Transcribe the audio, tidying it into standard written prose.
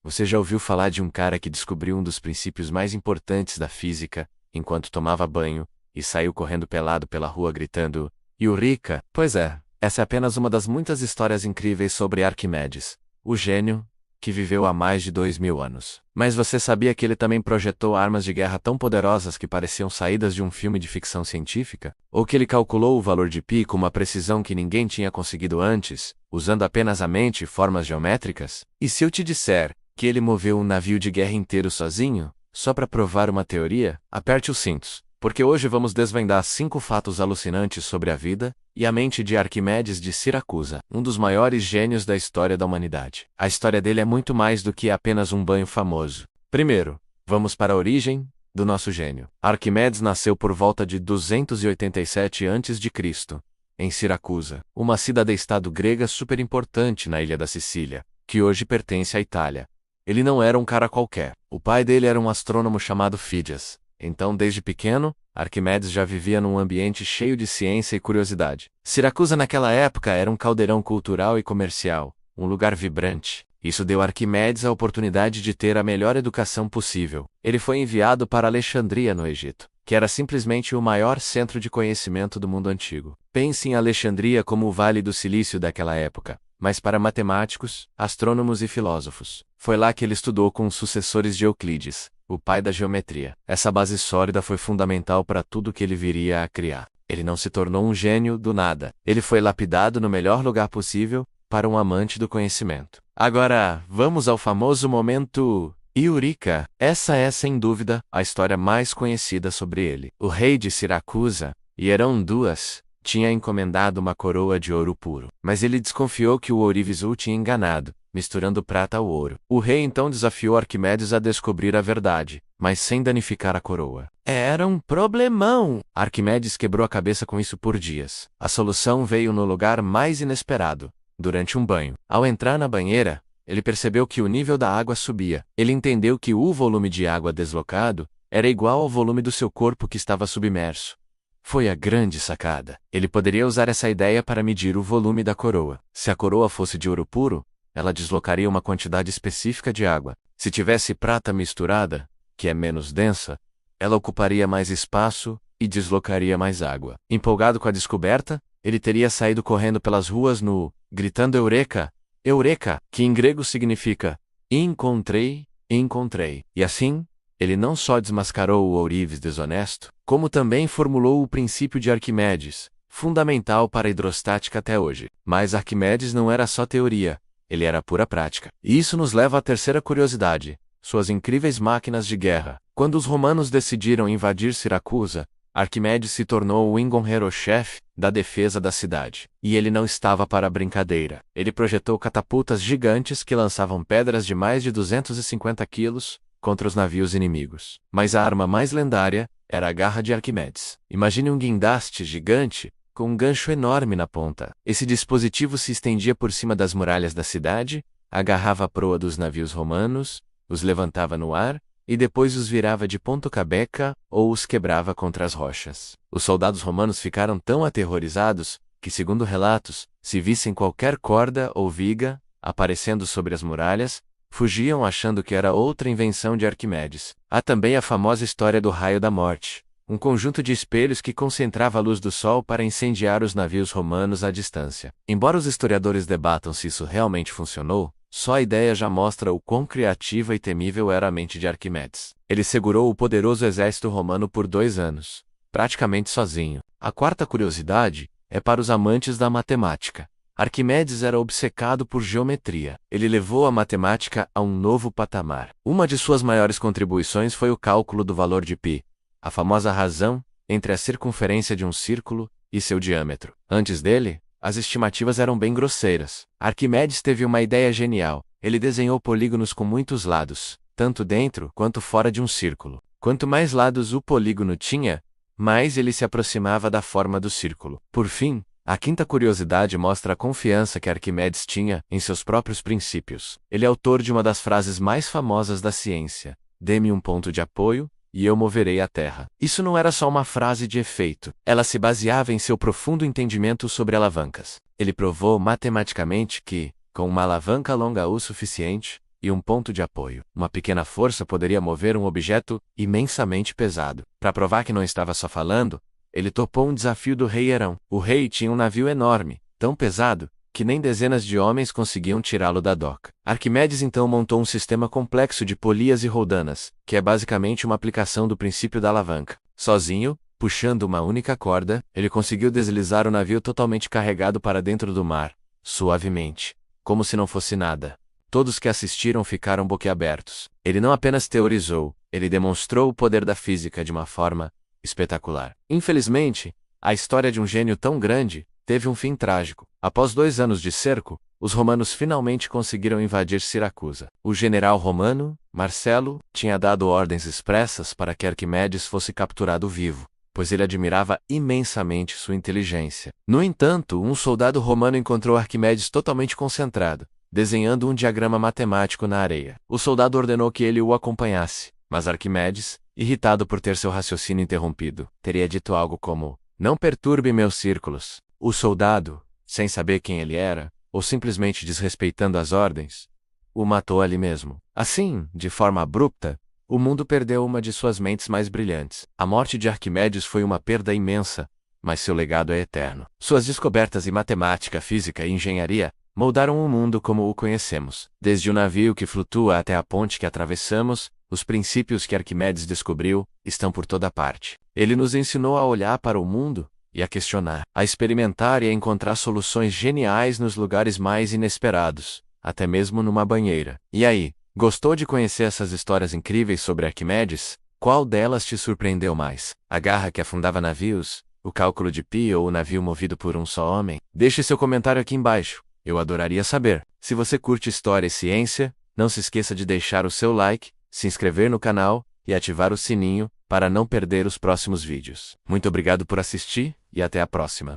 Você já ouviu falar de um cara que descobriu um dos princípios mais importantes da física enquanto tomava banho e saiu correndo pelado pela rua gritando: Eureka! Pois é, essa é apenas uma das muitas histórias incríveis sobre Arquimedes, o gênio que viveu há mais de 2000 anos. Mas você sabia que ele também projetou armas de guerra tão poderosas que pareciam saídas de um filme de ficção científica? Ou que ele calculou o valor de π com uma precisão que ninguém tinha conseguido antes, usando apenas a mente e formas geométricas? E se eu te disser que ele moveu um navio de guerra inteiro sozinho, só para provar uma teoria? Aperte os cintos, porque hoje vamos desvendar 5 fatos alucinantes sobre a vida e a mente de Arquimedes de Siracusa, um dos maiores gênios da história da humanidade. A história dele é muito mais do que apenas um banho famoso. Primeiro, vamos para a origem do nosso gênio. Arquimedes nasceu por volta de 287 a.C., em Siracusa, uma cidade-estado grega super importante na ilha da Sicília, que hoje pertence à Itália. Ele não era um cara qualquer. O pai dele era um astrônomo chamado Fídias. Então, desde pequeno, Arquimedes já vivia num ambiente cheio de ciência e curiosidade. Siracusa naquela época era um caldeirão cultural e comercial, um lugar vibrante. Isso deu a Arquimedes a oportunidade de ter a melhor educação possível. Ele foi enviado para Alexandria, no Egito, que era simplesmente o maior centro de conhecimento do mundo antigo. Pense em Alexandria como o Vale do Silício daquela época, mas para matemáticos, astrônomos e filósofos. Foi lá que ele estudou com os sucessores de Euclides, o pai da geometria. Essa base sólida foi fundamental para tudo que ele viria a criar. Ele não se tornou um gênio do nada. Ele foi lapidado no melhor lugar possível para um amante do conhecimento. Agora, vamos ao famoso momento Eureka. Essa é, sem dúvida, a história mais conhecida sobre ele. O rei de Siracusa, Hierão II, tinha encomendado uma coroa de ouro puro, mas ele desconfiou que o ourives o tinha enganado, misturando prata ao ouro. O rei então desafiou Arquimedes a descobrir a verdade, mas sem danificar a coroa. Era um problemão! Arquimedes quebrou a cabeça com isso por dias. A solução veio no lugar mais inesperado, durante um banho. Ao entrar na banheira, ele percebeu que o nível da água subia. Ele entendeu que o volume de água deslocado era igual ao volume do seu corpo que estava submerso. Foi a grande sacada. Ele poderia usar essa ideia para medir o volume da coroa. Se a coroa fosse de ouro puro, ela deslocaria uma quantidade específica de água. Se tivesse prata misturada, que é menos densa, ela ocuparia mais espaço e deslocaria mais água. Empolgado com a descoberta, ele teria saído correndo pelas ruas gritando Eureka! Eureka! Que em grego significa encontrei, encontrei. E assim, ele não só desmascarou o ourives desonesto, como também formulou o princípio de Arquimedes, fundamental para a hidrostática até hoje. Mas Arquimedes não era só teoria, ele era pura prática. E isso nos leva à terceira curiosidade, suas incríveis máquinas de guerra. Quando os romanos decidiram invadir Siracusa, Arquimedes se tornou o engenheiro-chefe da defesa da cidade. E ele não estava para brincadeira. Ele projetou catapultas gigantes que lançavam pedras de mais de 250 quilos contra os navios inimigos. Mas a arma mais lendária era a garra de Arquimedes. Imagine um guindaste gigante com um gancho enorme na ponta. Esse dispositivo se estendia por cima das muralhas da cidade, agarrava a proa dos navios romanos, os levantava no ar e depois os virava de ponta cabeça ou os quebrava contra as rochas. Os soldados romanos ficaram tão aterrorizados que, segundo relatos, se vissem qualquer corda ou viga aparecendo sobre as muralhas, fugiam achando que era outra invenção de Arquimedes. Há também a famosa história do Raio da Morte, um conjunto de espelhos que concentrava a luz do sol para incendiar os navios romanos à distância. Embora os historiadores debatam se isso realmente funcionou, só a ideia já mostra o quão criativa e temível era a mente de Arquimedes. Ele segurou o poderoso exército romano por 2 anos, praticamente sozinho. A quarta curiosidade é para os amantes da matemática. Arquimedes era obcecado por geometria. Ele levou a matemática a um novo patamar. Uma de suas maiores contribuições foi o cálculo do valor de π, a famosa razão entre a circunferência de um círculo e seu diâmetro. Antes dele, as estimativas eram bem grosseiras. Arquimedes teve uma ideia genial. Ele desenhou polígonos com muitos lados, tanto dentro quanto fora de um círculo. Quanto mais lados o polígono tinha, mais ele se aproximava da forma do círculo. Por fim, a quinta curiosidade mostra a confiança que Arquimedes tinha em seus próprios princípios. Ele é autor de uma das frases mais famosas da ciência: "Dê-me um ponto de apoio, e eu moverei a terra." Isso não era só uma frase de efeito. Ela se baseava em seu profundo entendimento sobre alavancas. Ele provou matematicamente que, com uma alavanca longa o suficiente, e um ponto de apoio. Uma pequena força poderia mover um objeto imensamente pesado. Para provar que não estava só falando, ele topou um desafio do rei Herão. O rei tinha um navio enorme, tão pesado, que nem dezenas de homens conseguiam tirá-lo da doca. Arquimedes então montou um sistema complexo de polias e roldanas, que é basicamente uma aplicação do princípio da alavanca. Sozinho, puxando uma única corda, ele conseguiu deslizar o navio totalmente carregado para dentro do mar, suavemente, como se não fosse nada. Todos que assistiram ficaram boquiabertos. Ele não apenas teorizou, ele demonstrou o poder da física de uma forma espetacular. Infelizmente, a história de um gênio tão grande teve um fim trágico. Após 2 anos de cerco, os romanos finalmente conseguiram invadir Siracusa. O general romano, Marcelo, tinha dado ordens expressas para que Arquimedes fosse capturado vivo, pois ele admirava imensamente sua inteligência. No entanto, um soldado romano encontrou Arquimedes totalmente concentrado, desenhando um diagrama matemático na areia. O soldado ordenou que ele o acompanhasse, mas Arquimedes, irritado por ter seu raciocínio interrompido, teria dito algo como: "Não perturbe meus círculos." O soldado, sem saber quem ele era, ou simplesmente desrespeitando as ordens, o matou ali mesmo. Assim, de forma abrupta, o mundo perdeu uma de suas mentes mais brilhantes. A morte de Arquimedes foi uma perda imensa, mas seu legado é eterno. Suas descobertas em matemática, física e engenharia moldaram o mundo como o conhecemos. Desde o navio que flutua até a ponte que atravessamos, os princípios que Arquimedes descobriu estão por toda parte. Ele nos ensinou a olhar para o mundo e a questionar, a experimentar e a encontrar soluções geniais nos lugares mais inesperados, até mesmo numa banheira. E aí, gostou de conhecer essas histórias incríveis sobre Arquimedes? Qual delas te surpreendeu mais? A garra que afundava navios, o cálculo de π ou o navio movido por um só homem? Deixe seu comentário aqui embaixo. Eu adoraria saber. Se você curte história e ciência, não se esqueça de deixar o seu like, se inscrever no canal e ativar o sininho para não perder os próximos vídeos. Muito obrigado por assistir e até a próxima.